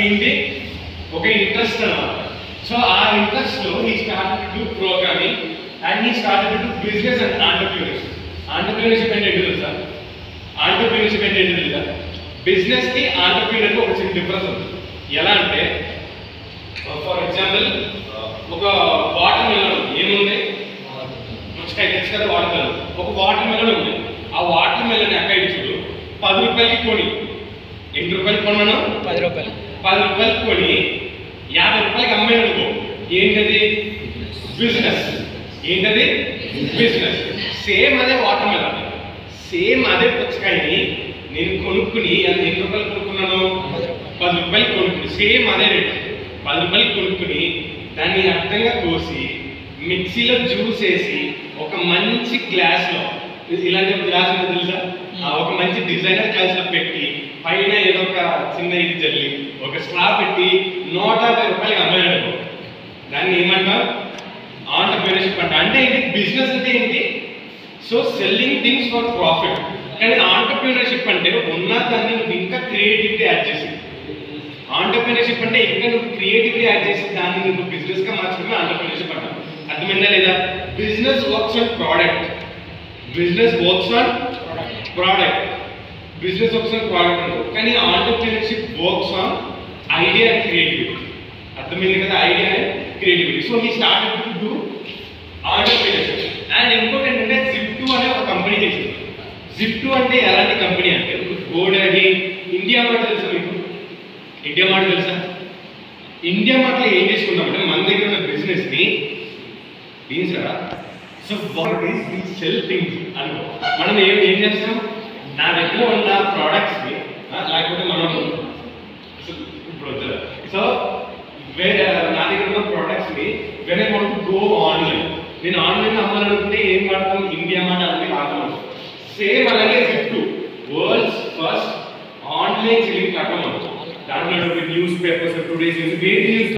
ఏంటి ఒక ఇంట్రెస్ట్ అన్నమాట. సో ఆ ఇంట్రెస్ట్ లో he started to do programming and he started to do business and entrepreneurship. Entrepreneurship అంటే ఏంటి తెలుసా? ఆంటర్‌ప్రెన్యూర్‌షిప్ అంటే ఏంటి తెలుసా? బిజినెస్ కి ఆంటర్‌ప్రెన్యూర్ కి ఒక చిన్న డిఫరెన్స్ ఉంది. ఎలా అంటే ఫర్ ఎగ్జాంపుల్ ఒక వాటర్ మిలన్ ఏముంది, పుచ్చకాయ తెలుసు కదా, వాటర్ మిలన్. ఒక వాటర్ మిలన్ ఉంది. ఆ వాటర్ మిలన్ ఎక్కడ చూడు 10 రూపాయలకి కొని, ఎన్ని రూపాయలకి కొన్నాను? 10 రూపాయలు. 10 రూపాయలకి కొని 50 రూపాయలకి అమ్మాయి అనుకో, ఏంటది? బిజినెస్. ఏంటది? బిజినెస్. సేమ్ అదే వాటర్ మిలన్, సేమ్ అదే పుచ్చకాయని నేను కొనుక్కుని ఎన్ని రూపాయలు కొనుక్కున్నాను? 10 రూపాయలు కొనుక్కుని, సేమ్ అదే రేట్ 10 రూపాయలు కొనుక్కుని దాన్ని అర్థంగా కోసి మిక్సీలో జ్యూస్ వేసి ఒక మంచి గ్లాస్లో, ఇలాంటి గ్లాస్ ఉందో తెలుసా, ఒక మంచి డిజైనర్ గ్లాస్లో పెట్టి పైన ఏదో ఒక చిన్న ఇది జల్లి ఒక స్ట్రా పెట్టి 150 రూపాయలకి అమ్మాయి. దాన్ని ఏమంటారు? ఆంటర్‌ప్రెన్యూర్‌షిప్ అంట. అంటే ఇది బిజినెస్ అంటే ఏంటి? So selling things for profit. కానీ ఆంటర్‌ప్రెన్యూర్‌షిప్ అంటే ఉన్న దాన్ని నువ్వు ఇంకా క్రియేటివిటీ యాడ్ చేసి, ఆంటర్‌ప్రెన్యూర్‌షిప్ అంటే ఇంకా నువ్వు క్రియేటివిటీ యాడ్ చేసి దాన్ని నువ్వు బిజినెస్ గా మార్చుకుని ఆంటర్‌ప్రెన్యూర్‌షిప్ అంటావు. అర్థమైందా లేదా? Business works on product, business works on product, business works on product అంటావు. కానీ entrepreneurship works on idea and creativity. అర్థమైంది కదా? Idea and creativity. So he started to do entrepreneurship. And ఇంకోటి ఏంటంటే Zip2 అనే ఒక కంపెనీ చేసింది. Zip2 అంటే ఎలాంటి కంపెనీ అంటే గోడగి, ఇండియా మార్ట్ తెలుసా మీకు? ఇండియా మార్ట్ తెలుసా? ఇండియా మార్ట్లో ఏం చేసుకుంటామంటే మన దగ్గర ఉన్న బిజినెస్ ని sir, so what is we sell things అనుకో, మనం ఏం చేస్తాం, నా దగ్గర ఉన్న ప్రోడక్ట్స్ ని లేకపోతే మనం ఇప్పుడు సో వేరే నా దగ్గర ఉన్న ప్రోడక్ట్స్ ని when I want to go online, నేను ఆన్లైన్ అమ్మాలనుకుంటే ఏం వాడతాం? ఇండియా మార్ట్ అనేది వాడతాం. సేమ్ అలాగే Zip2 world's first online selling platform. దాంట్లో న్యూస్ పేపర్స్, టుడేస్ న్యూస్